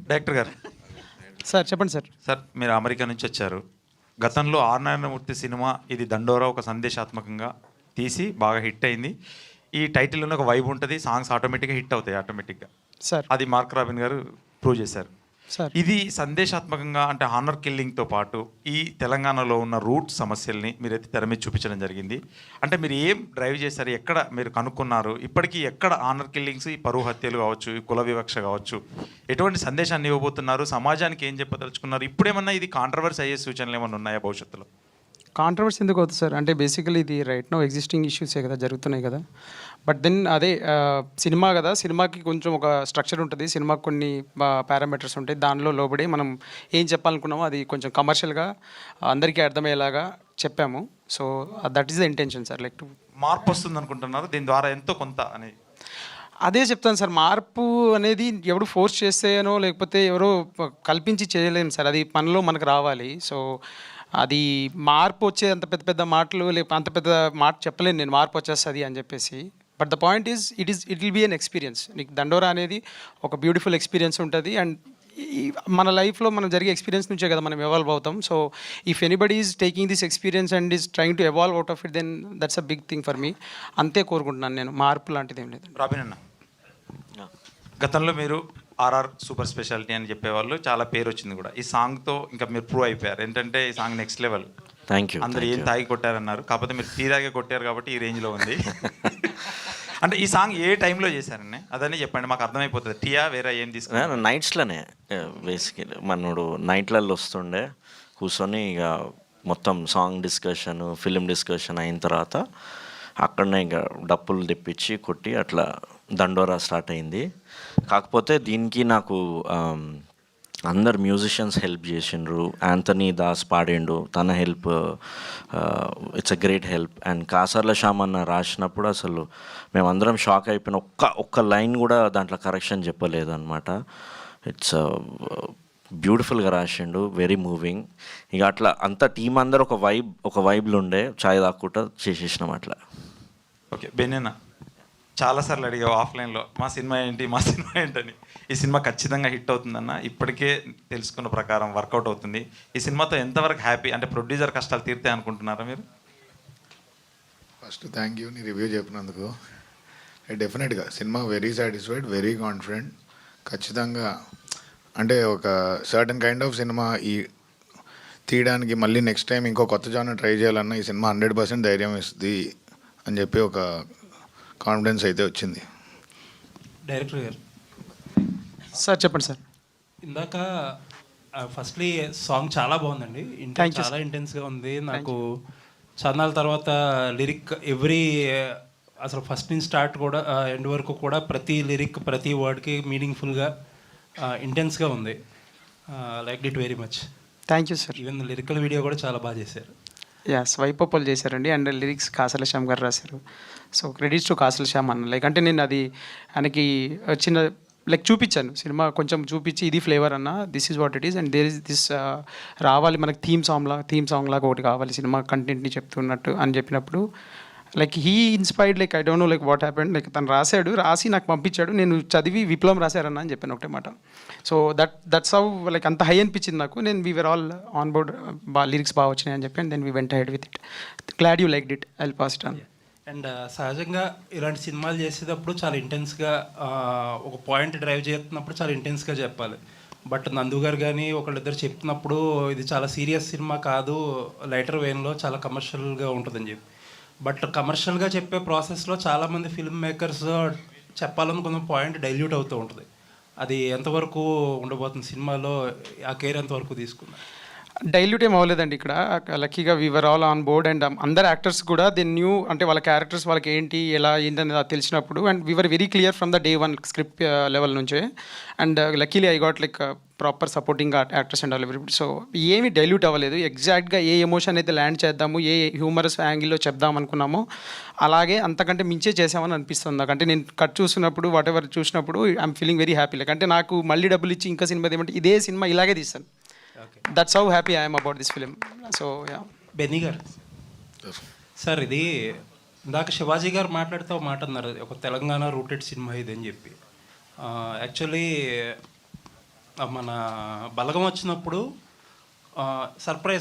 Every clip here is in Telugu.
డైరెక్టర్ గారు సార్ చెప్పండి సార్. సార్ మీరు అమెరికా నుంచి వచ్చారు. గతంలో ఆర్ నారాయణమూర్తి సినిమా ఇది దండోరా ఒక సందేశాత్మకంగా తీసి బాగా హిట్ అయింది. ఈ టైటిల్లోనే ఒక వైబ్ ఉంటుంది, సాంగ్స్ ఆటోమేటిక్గా హిట్ అవుతాయి ఆటోమేటిక్గా. సార్ అది మార్క్ రాబిన్ గారు ప్రూవ్ చేశారు. సార్ ఇది సందేశాత్మకంగా అంటే హానర్ కిల్లింగ్తో పాటు ఈ తెలంగాణలో ఉన్న రూట్ సమస్యల్ని మీరైతే తెర మీద చూపించడం జరిగింది. అంటే మీరు ఏం డ్రైవ్ చేశారు, ఎక్కడ మీరు కనుక్కున్నారు, ఇప్పటికీ ఎక్కడ హానర్ కిల్లింగ్స్, ఈ పరువు హత్యలు కావచ్చు, ఈ కుల వివక్ష కావచ్చు, ఎటువంటి సందేశాన్ని ఇవ్వబోతున్నారు, సమాజానికి ఏం చెప్పదలుచుకున్నారు, ఇప్పుడేమన్నా ఇది కాంట్రవర్సీ అయ్యే సూచనలు ఏమైనా ఉన్నాయా భవిష్యత్తులో? కాంట్రవర్సీ ఎందుకు అవుతుంది సార్? అంటే బేసికలీ ఇది రైట్ నో ఎగ్జిస్టింగ్ ఇష్యూసే కదా జరుగుతున్నాయి కదా. బట్ దెన్ అదే సినిమా కదా, సినిమాకి కొంచెం ఒక స్ట్రక్చర్ ఉంటుంది, సినిమాకి కొన్ని పారామీటర్స్ ఉంటాయి, దానిలో లోబడి మనం ఏం చెప్పాలనుకున్నామో అది కొంచెం కమర్షియల్గా అందరికీ అర్థమయ్యేలాగా చెప్పాము. So that is the intention sir. Like మార్పు వస్తుంది అనుకుంటున్నారు దీని ద్వారా ఎంతో కొంత అని? అదే చెప్తాను సార్, మార్పు అనేది ఎవరు ఫోర్స్ చేస్తేనో లేకపోతే ఎవరో కల్పించి చేయలేము సార్, అది మనలో మనకు రావాలి. సో అది మార్పు వచ్చే అంత పెద్ద పెద్ద మాటలు లేకపోతే అంత పెద్ద మాట చెప్పలేను నేను, మార్పు వచ్చేస్తుంది అని చెప్పేసి. But the point is it will be an experience. నీకు దండోరా అనేది ఒక బ్యూటిఫుల్ ఎక్స్పీరియన్స్ ఉంటుంది. అండ్ మన లైఫ్లో మనం జరిగే ఎక్స్పీరియన్స్ నుంచే కదా మనం ఎవాల్వ్ అవుతాం. So if anybody is taking this experience and is trying to evolve out of it, then that's a big thing for me. అంతే కోరుకుంటున్నాను నేను, మార్పు లాంటిది ఏం లేదు. రాబిన్ అన్న, గతంలో మీరు ఆర్ఆర్ సూపర్ స్పెషాలిటీ అని చెప్పేవాళ్ళు, చాలా పేరు వచ్చింది కూడా. ఈ సాంగ్తో ఇంకా మీరు ప్రూవ్ అయిపోయారు. ఏంటంటే ఈ song next level. Thank you. అందరూ ఏం తాగి కొట్టారన్నారు, కాకపోతే మీరు తీరాగే కొట్టారు కాబట్టి ఈ రేంజ్లో ఉంది. అంటే ఈ సాంగ్ ఏ టైంలో చేశారని అదని చెప్పండి, మాకు అర్థమైపోతుంది. టీయా వేరే ఏం తీసుకున్నా? నైట్స్లోనే బేసికలీ మనోడు నైట్లలో వస్తుండే కూర్చొని ఇక మొత్తం సాంగ్ డిస్కషన్, ఫిలిం డిస్కషన్ అయిన తర్వాత అక్కడనే ఇక డప్పులు తెప్పించి కొట్టి అట్లా దండోరా స్టార్ట్ అయింది. కాకపోతే దీనికి నాకు అందరు మ్యూజిషియన్స్ హెల్ప్ చేసిండ్రు. యాంథనీ దాస్ పాడిండు, తన help it's a great help. And Kasarla Shyam అన్న రాసినప్పుడు అసలు మేమందరం షాక్ అయిపోయిన, ఒక్క లైన్ కూడా దాంట్లో కరెక్షన్ చెప్పలేదు అనమాట. ఇట్స్ బ్యూటిఫుల్గా రాసిండు, వెరీ మూవింగ్. ఇక అట్లా అంత టీం అందరు ఒక వైబ్లు ఉండే, ఛాయ్ తాక్కుంటా చేసేసినాం అట్లా. ఓకే బెన్నెన్న, చాలాసార్లు అడిగావు ఆఫ్లైన్లో మా సినిమా ఏంటని. ఈ సినిమా ఖచ్చితంగా హిట్ అవుతుందన్న ఇప్పటికే తెలుసుకున్న ప్రకారం వర్కౌట్ అవుతుంది. ఈ సినిమాతో ఎంతవరకు హ్యాపీ, అంటే ప్రొడ్యూసర్ కష్టాలు తీరుతాయి అనుకుంటున్నారా మీరు? ఫస్ట్ థ్యాంక్ యూ నీ రివ్యూ చెప్పినందుకు. డెఫినెట్గా cinema very satisfied, very confident. ఖచ్చితంగా అంటే ఒక సర్టన్ కైండ్ ఆఫ్ సినిమా ఈ తీయడానికి మళ్ళీ నెక్స్ట్ టైం ఇంకో కొత్త జానర్ ట్రై చేయాలన్నా ఈ సినిమా 100% ధైర్యం ఇస్తుంది అని చెప్పి ఒక కాన్ఫిడెన్స్ అయితే వచ్చింది. డైరెక్టర్ గారు సార్ చెప్పండి సార్. ఇందాక ఫస్ట్లీ సాంగ్ చాలా బాగుందండి, చాలా ఇంటెన్స్గా ఉంది. నాకు చందాల తర్వాత లిరిక్ అసలు ఫస్ట్ నుంచి స్టార్ట్ కూడా ఎండ్ వరకు కూడా ప్రతి లిరిక్ ప్రతి వర్డ్కి మీనింగ్ఫుల్గా ఇంటెన్స్గా ఉంది. Like it very much. Thank you sir. Even lyrical video కూడా చాలా బాగా చేశారు. స్వైపప్పులు చేశారండి. అండ్ లిరిక్స్ కాసల శ్యామ్ గారు రాశారు. సో క్రెడిట్స్ టు కాసల శ్యామ్ అన్న. లైక్ అంటే నేను అది ఆయనకి చిన్న లైక్ చూపించాను, సినిమా కొంచెం చూపించి ఇది ఫ్లేవర్ అన్న, this is what it is and there is this రావాలి మనకి థీమ్ సాంగ్ లాగా ఒకటి కావాలి సినిమా కంటెంట్ని చెప్తున్నట్టు అని చెప్పినప్పుడు like he inspired. Like I don't know like what happened. Like తను రాసి నాకు పంపించాడు, నేను చదివి విప్లవం రాశారన్న అని చెప్పాను ఒకటే మాట. సో దట్స్ హౌ లైక్ అంత హై అనిపించింది నాకు. నేను we were all on board, lyrics బాగా వచ్చినాయి అని చెప్పి and then we went ahead with it. Glad you like it, I will pass it on. And సహజంగా ఇలాంటి సినిమాలు చేసేటప్పుడు చాలా ఇంటెన్స్గా ఒక పాయింట్ డ్రైవ్ చేస్తున్నప్పుడు చాలా ఇంటెన్స్గా చెప్పాలి. బట్ నందు గారు కానీ ఒకళ్ళిద్దరు చెప్తున్నప్పుడు ఇది చాలా సీరియస్ సినిమా కాదు, లైటర్ వేన్లో చాలా కమర్షియల్గా ఉంటుందని చెప్పి. బట్ కమర్షియల్గా చెప్పే ప్రాసెస్లో చాలామంది ఫిల్మ్ మేకర్స్ చెప్పాలనుకున్న పాయింట్ డైల్యూట్ అవుతూ ఉంటుంది. అది ఎంతవరకు ఉండబోతుంది సినిమాలో, ఆ కేర్ ఎంతవరకు తీసుకున్నారు? డైల్యూట్ ఏం అవ్వలేదండి ఇక్కడ. లక్కీగా we're all on board and అందరు యాక్టర్స్ కూడా దే న్యూ, అంటే వాళ్ళ క్యారెక్టర్స్ వాళ్ళకి ఏంటి ఎలా ఏంటనేది తెలిసినప్పుడు and we're very clear from the day one script level నుంచే. And luckily I got like proper supporting actors and all everybody. So ఏమీ డైల్యూట్ అవ్వలేదు. ఎగ్జాక్ట్గా ఏ ఎమోషన్ అయితే ల్యాండ్ చేద్దాము, ఏ హ్యూమరస్ యాంగిల్లో చెప్దాం అనుకున్నామో అలాగే అంతకంటే మించే చేసామని అనిపిస్తుంది నాకు. అంటే నేను కట్ చూసినప్పుడు వాట్ ఎవర్ చూసినప్పుడు I'm feeling very happy. Like అంటే నాకు మళ్ళీ డబ్బులు ఇచ్చి ఇంకా సినిమా ఏమంటే ఇదే సినిమా ఇలాగే తీస్తాను. That's how happy I am about this film. So yeah. Benny గారు సార్, ఇది ఇందాక శివాజీ గారు మాట్లాడుతూ మాట అన్నారు, ఒక తెలంగాణ రూటెడ్ సినిమా ఇది అని చెప్పి. యాక్చువల్లీ మన బలగం వచ్చినప్పుడు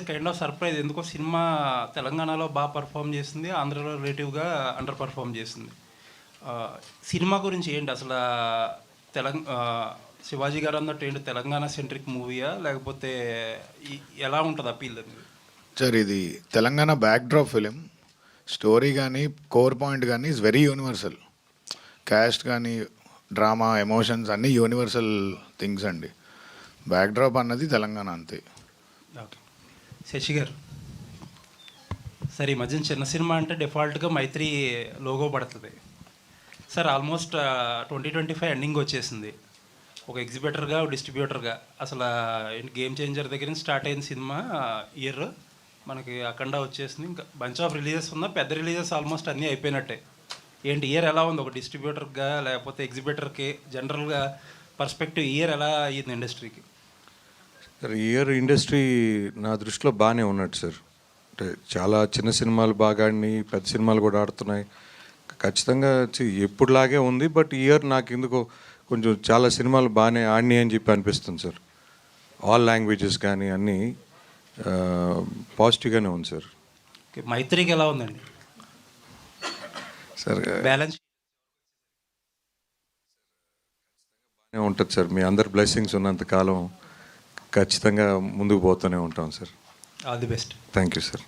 కైండ్ ఆఫ్ సర్ప్రైజ్, ఎందుకో సినిమా తెలంగాణలో బాగా పర్ఫామ్ చేసింది, ఆంధ్రలో రిలేటివ్గా అండర్ పర్ఫామ్ చేసింది. సినిమా గురించి ఏంటి అసలు? శివాజీ గారు అన్నట్టు ఏంటి, తెలంగాణ సెంట్రిక్ మూవీయా లేకపోతే ఎలా ఉంటుంది అపీల్ అనేది? సార్ ఇది తెలంగాణ బ్యాక్డ్రాప్ ఫిలిం. స్టోరీ కానీ కోర్ పాయింట్ కానీ ఇస్ వెరీ యూనివర్సల్. క్యాస్ట్ కానీ డ్రామా ఎమోషన్స్ అన్నీ యూనివర్సల్ థింగ్స్ అండి. బ్యాక్డ్రాప్ అన్నది తెలంగాణ అంతే. ఓకే. శశి గారు సార్, ఈ మధ్యన చిన్న సినిమా అంటే డిఫాల్ట్గా మైత్రి లోగో పడుతుంది సార్. ఆల్మోస్ట్ 2025 ఎండింగ్ వచ్చేసింది. ఒక ఎగ్జిబిటర్గా, డిస్ట్రిబ్యూటర్గా అసలు గేమ్ చేంజర్ దగ్గర నుంచి స్టార్ట్ అయిన సినిమా ఇయర్ మనకి అఖండ వచ్చేసింది. ఇంకా బంచ్ ఆఫ్ రిలీజెస్ ఉన్నా, పెద్ద రిలీజెస్ ఆల్మోస్ట్ అన్నీ అయిపోయినట్టే. ఏంటి ఇయర్ ఎలా ఉంది ఒక డిస్ట్రిబ్యూటర్గా లేకపోతే ఎగ్జిబిటర్కి? జనరల్గా పర్స్పెక్టివ్ ఇయర్ ఎలా అయ్యింది ఇండస్ట్రీకి? సార్ ఇయర్ ఇండస్ట్రీ నా దృష్టిలో బాగానే ఉన్నట్టు సార్. అంటే చాలా చిన్న సినిమాలు బాగా ఆడినాయి, పెద్ద సినిమాలు కూడా ఆడుతున్నాయి. ఖచ్చితంగా ఎప్పుడులాగే ఉంది. బట్ ఇయర్ నాకు ఎందుకో కొంచెం చాలా సినిమాలు బాగానే ఆడినాయి అని చెప్పి అనిపిస్తుంది సార్. ఆల్ లాంగ్వేజెస్ కానీ అన్నీ పాజిటివ్గానే ఉంది సార్. మైత్రికి ఎలా ఉందండి సార్? బ్యాలెన్స్ బాగానే ఉంటుంది సార్. మీ అందరి బ్లెస్సింగ్స్ ఉన్నంతకాలం ఖచ్చితంగా ముందుకు పోతూనే ఉంటాం sir. All the best. Thank you sir.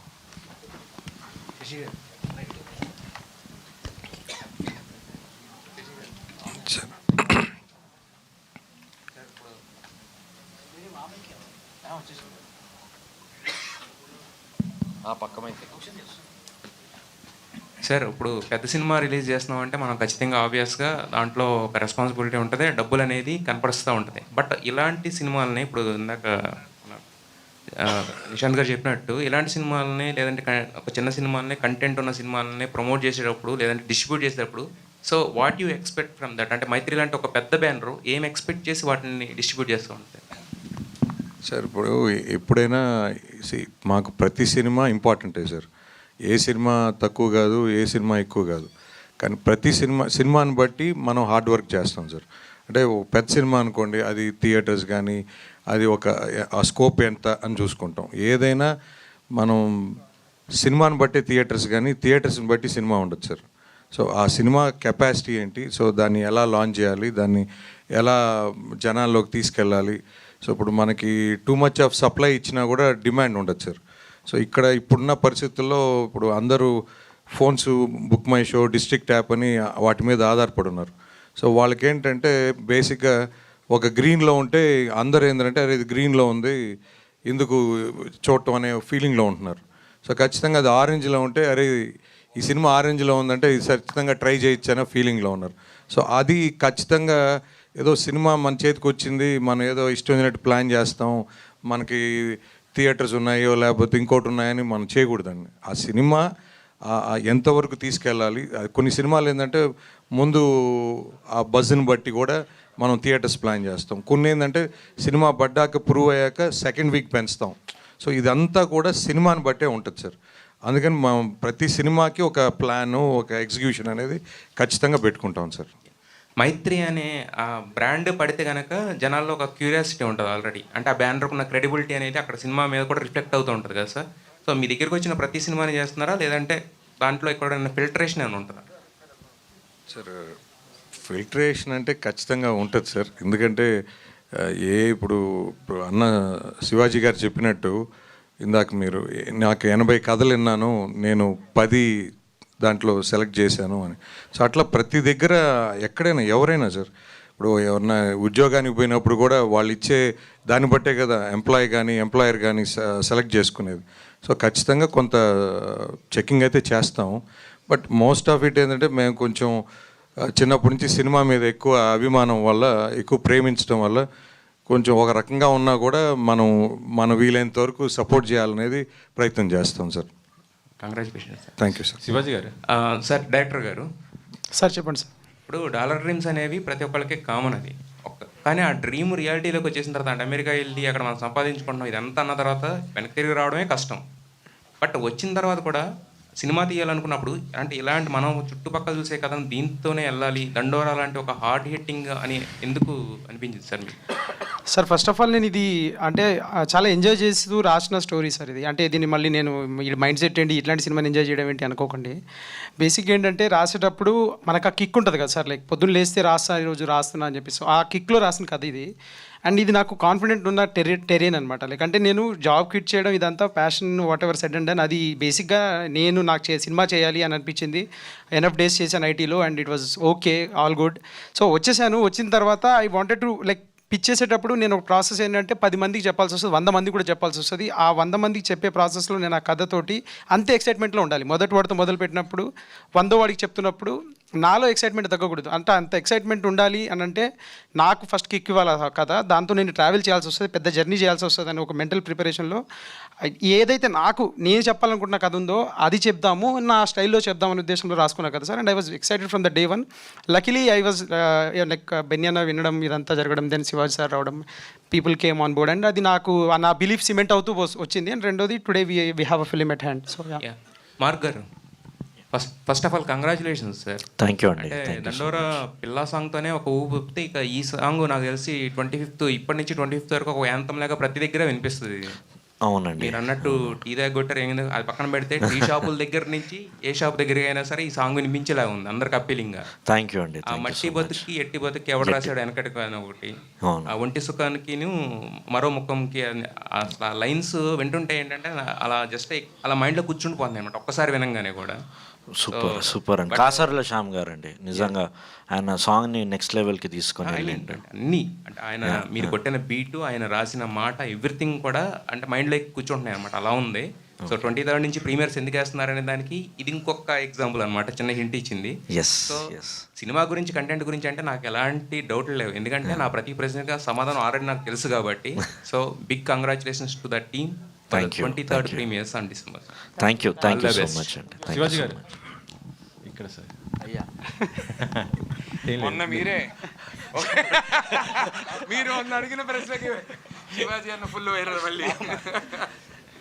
Sir, ఇప్పుడు పెద్ద సినిమా రిలీజ్ చేస్తున్నాం అంటే మనం ఖచ్చితంగా ఆబ్వియస్గా దాంట్లో ఒక రెస్పాన్సిబిలిటీ ఉంటుంది, డబ్బులు అనేది కనపడుస్తూ ఉంటుంది. బట్ ఇలాంటి సినిమాలని ఇప్పుడు ఇందాక నిశాంత్ గారు చెప్పినట్టు ఇలాంటి సినిమాలని లేదంటే ఒక చిన్న సినిమాలని, కంటెంట్ ఉన్న సినిమాలని ప్రమోట్ చేసేటప్పుడు లేదంటే డిస్ట్రిబ్యూట్ చేసేటప్పుడు, so what you expect from that? అంటే మైత్రి లాంటి ఒక పెద్ద బ్యానరు ఏం ఎక్స్పెక్ట్ చేసి వాటిని డిస్ట్రిబ్యూట్ చేస్తూ ఉంటుంది సార్? ఇప్పుడు ఎప్పుడైనా మాకు ప్రతి సినిమా ఇంపార్టెంటే సార్. ఏ సినిమా తక్కువ కాదు, ఏ సినిమా ఎక్కువ కాదు. కానీ ప్రతి సినిమాని బట్టి మనం హార్డ్ వర్క్ చేస్తాం సార్. అంటే పెద్ద సినిమా అనుకోండి, అది థియేటర్స్ కానీ అది ఆ స్కోప్ ఎంత అని చూసుకుంటాం. ఏదైనా మనం సినిమాని బట్టి థియేటర్స్ కానీ థియేటర్స్ని బట్టి సినిమా ఉండదు సార్. సో ఆ సినిమా కెపాసిటీ ఏంటి, సో దాన్ని ఎలా లాంచ్ చేయాలి, దాన్ని ఎలా జనాల్లోకి తీసుకెళ్ళాలి. సో ఇప్పుడు మనకి టూ మచ్ ఆఫ్ సప్లై ఇచ్చినా కూడా డిమాండ్ ఉండదు సార్. సో ఇప్పుడున్న పరిస్థితుల్లో ఇప్పుడు అందరూ phones, book my show, district app అని వాటి మీద ఆధారపడి ఉన్నారు. సో వాళ్ళకి ఏంటంటే బేసిక్గా ఒక గ్రీన్లో ఉంటే అందరూ ఏంటంటే అరే ఇది గ్రీన్లో ఉంది ఎందుకు చూడటం అనే ఫీలింగ్లో ఉంటున్నారు. సో ఖచ్చితంగా అది ఆరెంజ్లో ఉంటే అరే ఈ సినిమా ఆరెంజ్లో ఉందంటే ఇది ఖచ్చితంగా ట్రై చేయొచ్చు అనే ఫీలింగ్లో ఉన్నారు. సో అది ఖచ్చితంగా ఏదో సినిమా మన చేతికి వచ్చింది, మనం ఏదో ఇష్టమైనట్టు ప్లాన్ చేస్తాం, మనకి థియేటర్స్ ఉన్నాయో లేకపోతే ఇంకోటి ఉన్నాయని మనం చేయకూడదండి. ఆ సినిమా ఎంతవరకు తీసుకెళ్ళాలి. కొన్ని సినిమాలు ఏంటంటే ముందు ఆ బజ్ని బట్టి కూడా మనం థియేటర్స్ ప్లాన్ చేస్తాం. కొన్ని ఏంటంటే సినిమా పడ్డాక ప్రూవ్ అయ్యాక సెకండ్ వీక్ పెంచుతాం. సో ఇదంతా కూడా సినిమాని బట్టే ఉంటుంది సార్. అందుకని మనం ప్రతి సినిమాకి ఒక ప్లాను, ఒక ఎగ్జిక్యూషన్ అనేది ఖచ్చితంగా పెట్టుకుంటాం సార్. మైత్రి అనే ఆ బ్రాండ్ పడితే కనుక జనాల్లో ఒక క్యూరియాసిటీ ఉంటుంది ఆల్రెడీ. అంటే ఆ బ్యానర్కి ఉన్న క్రెడిబిలిటీ అనేది అక్కడ సినిమా మీద కూడా రిఫ్లెక్ట్ అవుతూ ఉంటుంది కదా సార్. సో మీ దగ్గరికి వచ్చిన ప్రతి సినిమాని చేస్తున్నారా లేదంటే దాంట్లో ఎక్కడైనా ఫిల్టరేషన్ ఏమైనా ఉంటుందా సార్? ఫిల్టరేషన్ అంటే ఖచ్చితంగా ఉంటుంది సార్. ఎందుకంటే ఇప్పుడు అన్న శివాజీ గారు చెప్పినట్టు ఇందాక మీరు నాకు 80 కథలు విన్నాను, నేను 10 దాంట్లో సెలెక్ట్ చేశాను అని. సో అట్లా ప్రతి దగ్గర ఎక్కడైనా ఎవరైనా సార్, ఇప్పుడు ఎవరన్నా ఉద్యోగానికి పోయినప్పుడు కూడా వాళ్ళు ఇచ్చే దాన్ని బట్టే కదా ఎంప్లాయీ కానీ ఎంప్లాయర్ కానీ సెలెక్ట్ చేసుకునేది. సో ఖచ్చితంగా కొంత చెకింగ్ అయితే చేస్తాము. బట్ మోస్ట్ ఆఫ్ ఇట్ ఏంటంటే మేము కొంచెం చిన్నప్పటి నుంచి సినిమా మీద ఎక్కువ అభిమానం వల్ల, ఎక్కువ ప్రేమించడం వల్ల కొంచెం ఒక రకంగా ఉన్నా కూడా మనం వీలైనంత వరకు సపోర్ట్ చేయాలనేది ప్రయత్నం చేస్తాం sir. Congratulations sir. Thank you sir. Shivaji గారు. సార్, డైరెక్టర్ గారు, సార్ చెప్పండి సార్. ఇప్పుడు డాలర్ డ్రీమ్స్ అనేవి ప్రతి ఒక్కరికి కామన్. అది కానీ ఆ డ్రీమ్ రియాలిటీలోకి వచ్చేసిన తర్వాత అంటే అమెరికా వెళ్ళి అక్కడ మనం సంపాదించుకుంటున్నాం ఇదంతా అన్న తర్వాత వెనక్కి తిరిగి రావడమే కష్టం. బట్ వచ్చిన తర్వాత కూడా సినిమా తీయాలనుకున్నప్పుడు అంటే ఇలాంటి మనం చుట్టుపక్కల చూసే కథను దీంతోనే వెళ్ళాలి, దండోరా లాంటి ఒక హార్డ్ హిట్టింగ్ అని ఎందుకు అనిపించింది సార్ మీకు? సార్ ఫస్ట్ ఆఫ్ ఆల్ నేను ఇది అంటే చాలా ఎంజాయ్ చేస్తూ రాసిన స్టోరీ సార్ ఇది. అంటే దీన్ని మళ్ళీ నేను ఈ మైండ్ సెట్ ఏంటి ఇట్లాంటి సినిమాని ఎంజాయ్ చేయడం ఏంటి అనుకోకండి. బేసిక్ ఏంటంటే రాసేటప్పుడు మనకు ఆ కిక్ ఉంటుంది కదా సార్, లైక్ పొద్దున్న లేస్తే రాస్తా ఈరోజు రాస్తున్నా అని చెప్పి. సో ఆ కిక్లో రాసిన కథ ఇది. అండ్ ఇది నాకు కాన్ఫిడెంట్ ఉన్న టెరియన్ అనమాట. లైక్ అంటే నేను జాబ్ క్విట్ చేయడం ఇదంతా passion what ever said and అది బేసిక్గా నేను నాకు సినిమా చేయాలి అని అనిపించింది. ఎనఫ్ డేస్ చేశాను ఐటీలో and it was okay, all good. So వచ్చేసాను. వచ్చిన తర్వాత I wanted to like pitch చేసేటప్పుడు నేను ఒక ప్రాసెస్ ఏంటంటే 10 మందికి చెప్పాల్సి వస్తుంది, 100 మందికి కూడా చెప్పాల్సి వస్తుంది. ఆ 100 మందికి చెప్పే ప్రాసెస్లో నేను ఆ కథతోటి అంతే ఎక్సైట్మెంట్లో ఉండాలి. మొదటి వాడితో మొదలు పెట్టినప్పుడు 100 వాడికి చెప్తున్నప్పుడు నాలో ఎక్సైట్మెంట్ తగ్గకూడదు. అంటే అంత ఎక్సైట్మెంట్ ఉండాలి అని అంటే నాకు ఫస్ట్ కిక్ ఇవ్వాలి ఆ కథ. దాంతో నేను ట్రావెల్ చేయాల్సి వస్తుంది, పెద్ద జర్నీ చేయాల్సి వస్తుంది అని ఒక మెంటల్ ప్రిపరేషన్లో ఏదైతే నేను చెప్పాలనుకుంటున్న కథ ఉందో అది చెప్దాము, నా స్టైల్లో చెప్దామనే ఉద్దేశంలో రాసుకున్న కథ sir. And I was excited from the day one. Luckily I was like బెన్యానా వినడం ఇదంతా జరగడం, దెన్ శివాజీ సార్ రావడం, people came on board and అది నాకు నా బిలీఫ్ సిమెంట్ అవుతూ వచ్చింది. అండ్ రెండోది today we have a film at hand. So Mark గారు, first of all congratulations sir. Thank you అండి. అంటే దండోరా పిల్లా సాంగ్తోనే ఒక ఊపు ఊపితే ఇక ఈ సాంగ్ నాకు తెలిసి 25th ఇప్పటి నుంచి 25th వరకు ఒక యాంతం లాగా ప్రతి దగ్గర వినిపిస్తుంది. అవునండి. మీరు అన్నట్టు టీ దగ్గర కొట్టారు ఏంది అది పక్కన పెడితే టీ షాపుల దగ్గర నుంచి ఏ షాప్ దగ్గర అయినా సరే ఈ సాంగ్ వినిపించేలా ఉంది అందరికి అప్పీలింగ్ గా. థ్యాంక్ యూ అండి. ఆ మట్టి బతుకి ఎట్టి బతుకి ఎవడు రాశాడు వెనకటికి అని ఒకటి, ఆ ఒంటి సుఖానికి మరో ముఖంకి అసలు లైన్స్ వింటుంటే ఏంటంటే అలా జస్ట్ అలా మైండ్లో కూర్చుండిపోతుంది అనమాట ఒక్కసారి వినంగానే కూడా. సూపర్ సూపర్ అండి. కాసర్ల శ్యామ్ గారు అండి నిజంగా ఆయన సాంగ్ని నెక్స్ట్ లెవెల్కి తీసుకొని అన్నీ అంటే ఆయన మీరు కొట్టిన బీటు, ఆయన రాసిన మాట, ఎవ్రీథింగ్ కూడా అంటే మైండ్లో కూర్చుంటున్నాయి అనమాట. అలా ఉంది. సో 23rd నుంచి ప్రీమియర్స్ ఎందుకు వేస్తున్నారనే దానికి ఇది ఇంకొక ఎగ్జాంపుల్ అనమాట, చిన్న హింట్ ఇచ్చింది. సో సినిమా గురించి కంటెంట్ గురించి అంటే నాకు ఎలాంటి డౌట్లు లేవు, ఎందుకంటే నా ప్రతి ప్రశ్నగా సమాధానం ఆల్రెడీ నాకు తెలుసు కాబట్టి. So big congratulations to the team. 23rd premiers on December. Thank you so much అండి. శివాజీ గారు ఇక్కడ సార్ అయ్యా మొన్న మీరు అడిగిన ప్రశ్నకి శివాజీ అన్న ఫుల్ వైరల్ మళ్ళీ.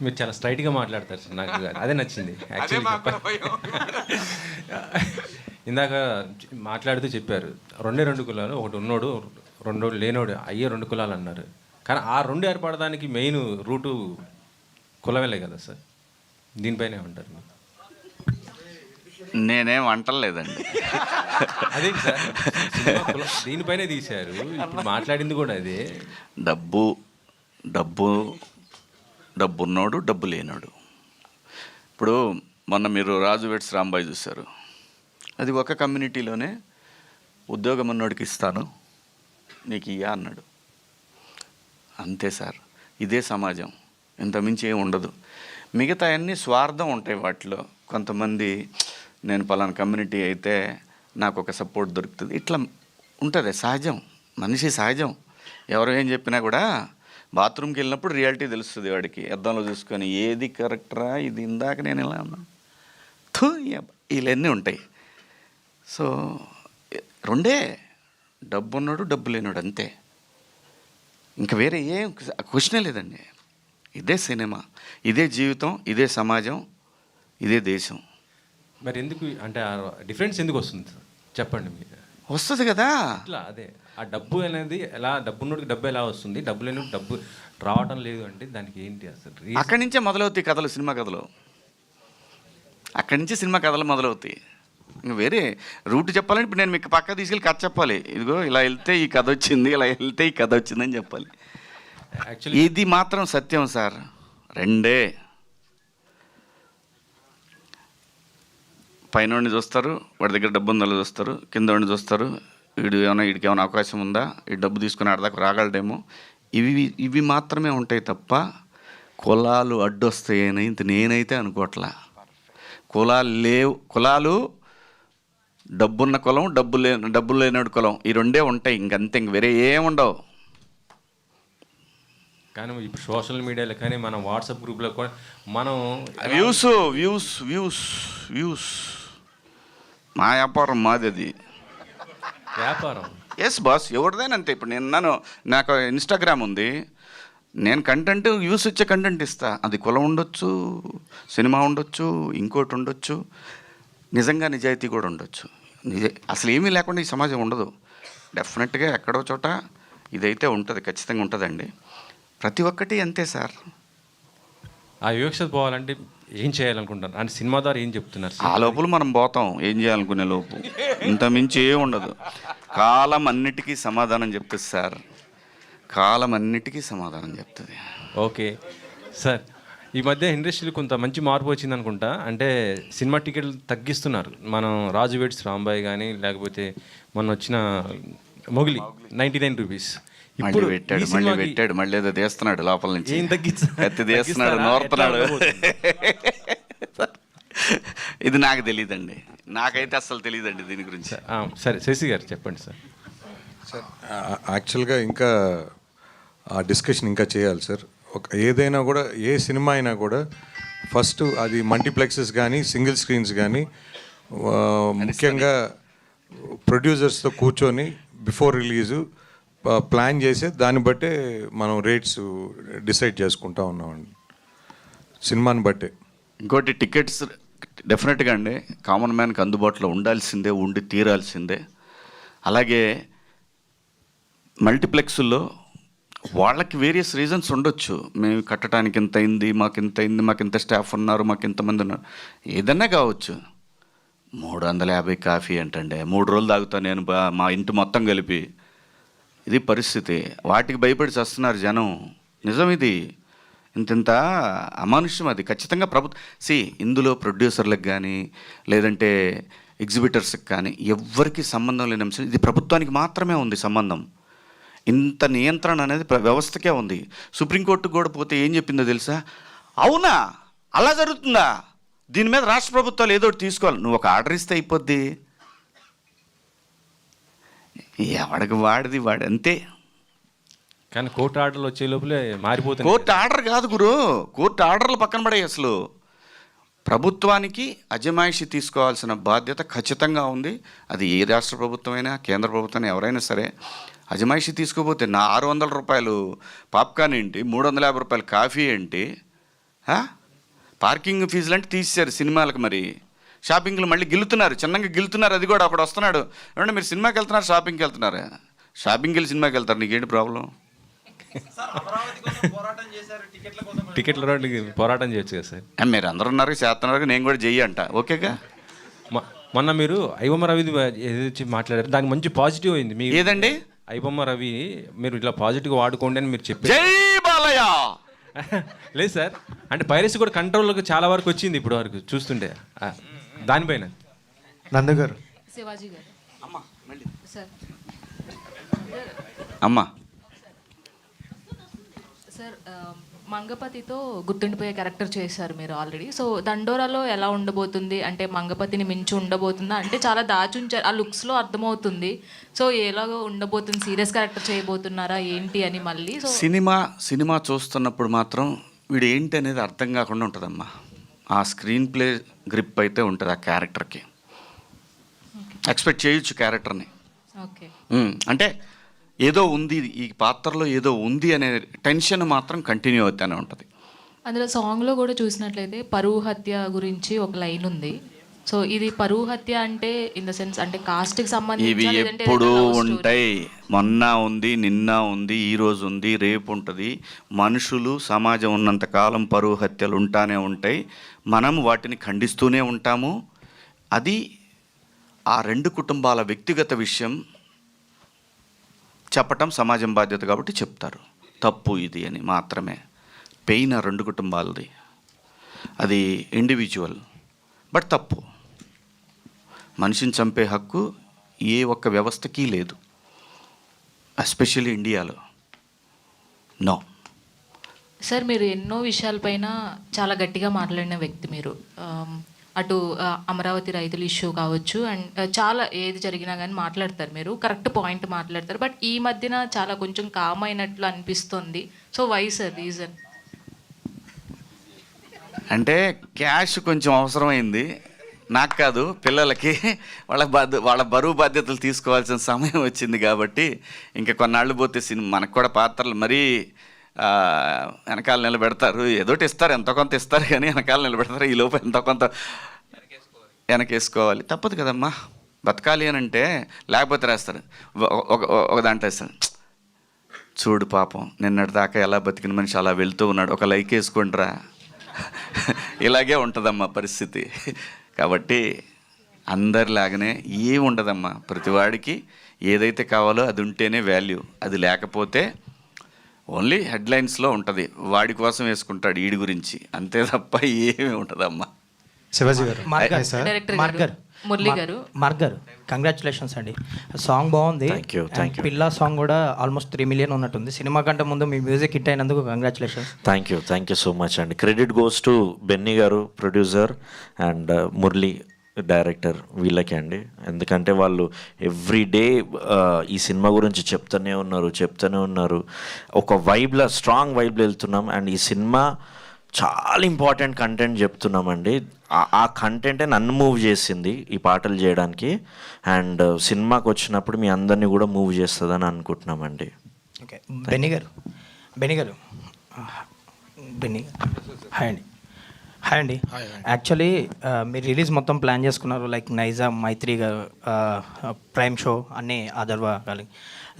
మీరు చాలా స్ట్రైట్గా మాట్లాడతారు సార్, నాకు అదే నచ్చింది యాక్చువల్లీ. ఇందాక మాట్లాడుతూ చెప్పారు 2 కులాలు, ఒకటి ఉన్నోడు 2 లేనోడు అయ్యే 2 కులాలు అన్నారు. కానీ ఆ 2 ఏర్పడడానికి మెయిన్ రూటు కులమేలే కదా సార్. దీనిపైనే ఉంటారు మీరు. నేనేం అంటలేదండి. అదే సార్ దీనిపైనే తీశారు, ఇప్పుడు మాట్లాడింది కూడా అదే. డబ్బున్నోడు డబ్బు లేనోడు. ఇప్పుడు మొన్న మీరు రాజు వెట్స్ రాంబాయ్ చూశారు, అది ఒక కమ్యూనిటీలోనే ఉద్యోగం ఉన్నోడికి ఇస్తాను నీకు ఇయ్యా అన్నాడు. అంతే సార్, ఇదే సమాజం, ఇంత మించి ఏం ఉండదు. మిగతా అన్నీ స్వార్థం ఉంటాయి వాటిలో. కొంతమంది నేను పలానా కమ్యూనిటీ అయితే నాకు ఒక సపోర్ట్ దొరుకుతుంది, ఇట్లా ఉంటుంది. సహజం, మనిషి సహజం. ఎవరు ఏం చెప్పినా కూడా బాత్రూమ్కి వెళ్ళినప్పుడు రియాలిటీ తెలుస్తుంది వాడికి. అద్దంలో చూసుకొని ఏది కరెక్టరా, ఇది ఇందాక నేను ఇలా ఉన్నాను ఇవన్నీ ఉంటాయి. సో 2 డబ్బు ఉన్నాడు డబ్బు లేనాడు అంతే, ఇంకా వేరే ఏం క్వశ్చనే లేదండి. ఇదే సినిమా, ఇదే జీవితం, ఇదే సమాజం, ఇదే దేశం. మరి ఎందుకు అంటే డిఫరెన్స్ ఎందుకు వస్తుంది సార్ చెప్పండి మీరు. వస్తుంది కదా ఇట్లా అదే ఆ డబ్బు అనేది ఎలా, డబ్బున్నోడికి డబ్బు ఎలా వస్తుంది, డబ్బు లేని డబ్బు రావటం లేదు అంటే దానికి ఏంటి అసలు? అక్కడి నుంచే మొదలవుతాయి కథలు, సినిమా కథలు. అక్కడి నుంచి సినిమా కథలు మొదలవుతాయి. ఇంకా వేరే రూట్ చెప్పాలంటే ఇప్పుడు నేను మీకు పక్క తీసుకెళ్ళి కథ చెప్పాలి, ఇదిగో ఇలా వెళ్తే ఈ కథ వచ్చింది, ఇలా వెళ్తే ఈ కథ వచ్చిందని చెప్పాలి. యాక్చువల్లీ ఇది మాత్రం సత్యం సార్. 2 పైనోడిని చూస్తారు, వాడి దగ్గర డబ్బు ఉందని చూస్తారు, కిందోడిని చూస్తారు, వీడికి ఏమైనా అవకాశం ఉందా, ఈ డబ్బు తీసుకుని ఆడదాకా రాగలడేమో. ఇవి మాత్రమే ఉంటాయి తప్ప కులాలు అడ్డొస్తాయని నేనైతే అనుకోవట్లా. కులాలు డబ్బున్న కులం, డబ్బు లేనోడు కులం, ఈ 2 ఉంటాయి, ఇంకంతే, ఇంక వేరే ఏముండవు. కానీ ఇప్పుడు సోషల్ మీడియాలో కానీ మనం వాట్సాప్ గ్రూప్లో కూడా మనం వ్యూస్ మా వ్యాపారం మాది, అది వ్యాపారం. ఎస్ బాస్, ఎవరిదైనా అంతే. ఇప్పుడు నాకు ఇన్స్టాగ్రామ్ ఉంది, నేను కంటెంట్ వ్యూస్ వచ్చే కంటెంట్ ఇస్తా. అది కులం ఉండొచ్చు, సినిమా ఉండొచ్చు, ఇంకోటి ఉండొచ్చు, నిజంగా నిజాయితీ కూడా ఉండొచ్చు. అసలు ఏమీ లేకుండా ఈ సమాజం ఉండదు. డెఫినెట్గా ఎక్కడో చోట ఇదైతే ఉంటుంది, ఖచ్చితంగా ఉంటుందండి. ప్రతి ఒక్కటి అంతే సార్. ఆ వివక్షత పోవాలంటే ఏం చేయాలనుకుంటారు అంటే సినిమా ద్వారా ఏం చెప్తున్నారు ఆ లోపల మనం పోతాం ఏం చేయాలనుకునే లోపు, ఇంత మించి ఏం ఉండదు. కాలం అన్నిటికీ సమాధానం చెప్తుంది సార్, కాలం అన్నిటికీ సమాధానం చెప్తుంది. ఓకే సార్, ఈ మధ్య ఇండస్ట్రీలో కొంత మంచి మార్పు వచ్చింది అనుకుంటా. అంటే సినిమా టికెట్లు తగ్గిస్తున్నారు. మనం రాజు వెడ్స్ రాంబాయ్ కానీ లేకపోతే మొన్న వచ్చిన మొగిలి 99 రూపీస్. మళ్ళీ పెట్టాడు మళ్ళీ ఏదో తీస్తున్నాడు లోపల నుంచి, ఏం కత్తి తీస్తున్నాడు, నోరుతున్నాడు. ఇది నాకు తెలియదండి, నాకైతే అస్సలు తెలియదండి దీని గురించి. సరే శశి గారు చెప్పండి సార్. సార్ యాక్చువల్గా ఇంకా ఆ డిస్కషన్ ఇంకా చేయాలి సార్. ఏదైనా కూడా ఏ సినిమా అయినా కూడా ఫస్ట్ అది మల్టీప్లెక్సెస్ కానీ సింగిల్ స్క్రీన్స్ కానీ ముఖ్యంగా ప్రొడ్యూసర్స్తో కూర్చొని బిఫోర్ రిలీజు ప్లాన్ చేసి దాన్ని బట్టే మనం రేట్స్ డిసైడ్ చేసుకుంటా ఉన్నామండి, సినిమాని బట్టే. ఇంకోటి టికెట్స్ డెఫినెట్గా అండి కామన్ మ్యాన్కి అందుబాటులో ఉండాల్సిందే, ఉండి తీరాల్సిందే. అలాగే మల్టీప్లెక్స్లో వాళ్ళకి వేరియస్ రీజన్స్ ఉండొచ్చు. మేము కట్టడానికి ఇంత అయింది, మాకు ఇంత అయింది, మాకు ఇంత స్టాఫ్ ఉన్నారు, మాకు ఇంతమంది ఉన్నారు, ఏదన్నా కావచ్చు. 350 కాఫీ అంటండి, 3 రోజులు తాగుతా నేను మా ఇంటి మొత్తం కలిపి. ఇది పరిస్థితి. వాటికి భయపడి చేస్తున్నారు జనం. నిజం ఇది. ఇంత అమానుష్యం అది ఖచ్చితంగా ఇందులో ప్రొడ్యూసర్లకు కానీ లేదంటే ఎగ్జిబిటర్స్కి కానీ ఎవ్వరికి సంబంధం లేని అంశం. ఇది ప్రభుత్వానికి మాత్రమే ఉంది సంబంధం. ఇంత నియంత్రణ అనేది వ్యవస్థకే ఉంది. సుప్రీంకోర్టుకు కూడా పోతే ఏం చెప్పిందో తెలుసా? అవునా అలా జరుగుతుందా, దీని మీద రాష్ట్ర ప్రభుత్వాలు ఏదో ఒకటి తీసుకోవాలి. నువ్వు ఒక ఆర్డర్ ఇస్తే అయిపోద్ది, ఎవడికి వాడిది వాడు అంతే. కానీ కోర్టు ఆర్డర్లు వచ్చే లోపలే మారిపోతుంది. కోర్టు ఆర్డర్ కాదు గురు, కోర్టు ఆర్డర్లు పక్కన పడాయి. అసలు ప్రభుత్వానికి అజమాయిషి తీసుకోవాల్సిన బాధ్యత ఖచ్చితంగా ఉంది. అది ఏ రాష్ట్ర ప్రభుత్వమైనా కేంద్ర ప్రభుత్వం ఎవరైనా సరే అజమాయిషి తీసుకోపోతే నా 600 రూపాయలు పాప్కార్న్ ఏంటి, 350 రూపాయలు కాఫీ ఏంటి, పార్కింగ్ ఫీజులు అంటే తీసేశారు సినిమాలకు. మరి షాపింగ్లు మళ్ళీ గిలుతున్నారు, చిన్నగా గిలుతున్నారు. అది కూడా అక్కడ వస్తున్నాడు, ఏమంటే మీరు సినిమాకి వెళ్తున్నారు షాపింగ్కి వెళ్తున్నారు, షాపింగ్కి వెళ్ళి సినిమాకి వెళ్తారు, నీకేంటి ప్రాబ్లం? టికెట్ల రోడ్డుకి పోరాటం చేయొచ్చు కదా సార్. మీరు అందరూ ఉన్నారు చేస్తున్నారు, నేను కూడా చెయ్యి అంట. ఓకేగా. మొన్న మీరు ఐబొమ్మ రవి ఏదైతే మాట్లాడారు దానికి మంచి పాజిటివ్ అయింది. మీ ఏదండి ఐబొమ్మ రవి మీరు ఇట్లా పాజిటివ్గా వాడుకోండి అని మీరు చెప్పారు. జై బాలయ్య. లేదు సార్, అంటే పైరసీ కూడా కంట్రోల్లోకి చాలా వరకు వచ్చింది ఇప్పుడు వరకు చూస్తుంటే. దానిపైన నందు గారు, శివాజీ గారు, సార్ అమ్మా సార్ మంగపతితో గుర్తుండిపోయే క్యారెక్టర్ చేశారు మీరు ఆల్రెడీ. సో దండోరాలో ఎలా ఉండబోతుంది అంటే మంగపతిని మించి ఉండబోతుందా అంటే చాలా దాచుంచారు, ఆ లుక్స్లో అర్థమవుతుంది. సో ఎలాగో ఉండబోతుంది, సీరియస్ క్యారెక్టర్ చేయబోతున్నారా ఏంటి అని మళ్ళీ. సో సినిమా చూస్తున్నప్పుడు మాత్రం వీడు ఏంటి అనేది అర్థం కాకుండా ఉంటుందమ్మా. ఆ స్క్రీన్ ప్లే గ్రిప్ అయితే ఉంటుంది ఆ క్యారెక్టర్కి. ఎక్స్పెక్ట్ చేయొచ్చు క్యారెక్టర్ని. ఓకే, అంటే ఏదో ఉంది ఈ పాత్రలో, ఏదో ఉంది అనే టెన్షన్ మాత్రం కంటిన్యూ అవుతూనే ఉంటుంది. అందులో సాంగ్లో కూడా చూసినట్లయితే పరువు హత్య గురించి ఒక లైన్ ఉంది. సో ఇది పరువు హత్య అంటే ఇన్ ద సెన్స్ అంటే కాస్ట్కి సంబంధించి ఇవి ఎప్పుడు ఉంటాయి. మొన్న ఉంది, నిన్న ఉంది, ఈరోజు ఉంది, రేపు ఉంటుంది. మనుషులు సమాజం ఉన్నంతకాలం పరువు హత్యలు ఉంటానే ఉంటాయి. మనం వాటిని ఖండిస్తూనే ఉంటాము. అది ఆ 2 కుటుంబాల వ్యక్తిగత విషయం. చెప్పటం సమాజం బాధ్యత కాబట్టి చెప్తారు తప్పు ఇది అని మాత్రమే. పెయిన్ ఆ 2 కుటుంబాలది, అది ఇండివిజువల్ బట్ తప్పు. మనిషిని చంపే హక్కు ఏ ఒక్క వ్యవస్థకి లేదు, ఎస్పెషల్లీ ఇండియాలో. నో సార్, మీరు ఎన్నో విషయాలపైన చాలా గట్టిగా మాట్లాడిన వ్యక్తి మీరు. అటు అమరావతి రైతుల ఇష్యూ కావచ్చు అండ్ చాలా ఏది జరిగినా కానీ మాట్లాడతారు మీరు, కరెక్ట్ పాయింట్ మాట్లాడతారు. బట్ ఈ మధ్యన చాలా కొంచెం కామ్ అయినట్లు అనిపిస్తుంది. So why sir reason? అంటే క్యాష్ కొంచెం అవసరమైంది, నాకు కాదు పిల్లలకి. వాళ్ళ బరువు బాధ్యతలు తీసుకోవాల్సిన సమయం వచ్చింది కాబట్టి ఇంకా కొన్నాళ్ళు పోతే మనకు కూడా పాత్రలు మరీ వెనకాల నిలబెడతారు. ఏదోటి ఇస్తారు, ఎంతో కొంత ఇస్తారు కానీ వెనకాల నిలబెడతారు. ఈ లోపు ఎంతో కొంత వెనకేసుకోవాలి, తప్పదు కదమ్మా. బతకాలి అని అంటే లేకపోతే రాస్తారు, ఒక దాంట్లో వేస్తారు చూడు పాపం నిన్నటిదాకా ఎలా బతికిన మనిషి అలా వెళ్తూ ఉన్నాడు, ఒక లైక్ వేసుకోండిరా. ఇలాగే ఉంటుందమ్మా పరిస్థితి. కాబట్టి అందరిలాగానే ఏం ఉండదమ్మా, ప్రతివాడికి ఏదైతే కావాలో అది ఉంటేనే వాల్యూ, అది లేకపోతే ఓన్లీ హెడ్లైన్స్లో ఉంటుంది, వాడి కోసం వేసుకుంటాడు ఈడి గురించి, అంతే తప్ప ఏమీ ఉంటుందమ్మా. శివాజీ గారు, డైరెక్టర్ మార్క్ గారు, మురళి గారు. మార్క్ గారు, కంగ్రాచులేషన్స్ అండి. సాంగ్ బాగుంది. Thank you. పిల్లా సాంగ్ కూడా ఆల్మోస్ట్ 3 million ఉన్నట్టుంది. సినిమా కంటే ముందు మీ మ్యూజిక్ హిట్ అయినందుకు congratulations. Thank you so much అండి. క్రెడిట్ గోస్ టు బెన్నీ గారు ప్రొడ్యూసర్ అండ్ మురళి డైరెక్టర్, వీళ్ళకి అండి. ఎందుకంటే వాళ్ళు ఎవ్రీ డే ఈ సినిమా గురించి చెప్తూనే ఉన్నారు. ఒక వైబ్లో, స్ట్రాంగ్ వైబ్లో వెళ్తున్నాం. అండ్ ఈ సినిమా చాలా ఇంపార్టెంట్ కంటెంట్ చెప్తున్నామండి. ఆ కంటెంటే నన్ను మూవ్ చేసింది ఈ పాటలు చేయడానికి. అండ్ సినిమాకి వచ్చినప్పుడు మీ అందరినీ కూడా మూవ్ చేస్తుందని అనుకుంటున్నామండి. ఓకే, బెన్నీ గారు హాయ్ అండి. యాక్చువల్లీ మీరు రిలీజ్ మొత్తం ప్లాన్ చేసుకున్నారు, లైక్ నైజా, మైత్రి గారు, ప్రైమ్ షో అన్నీ ఆదర్వా కానీ.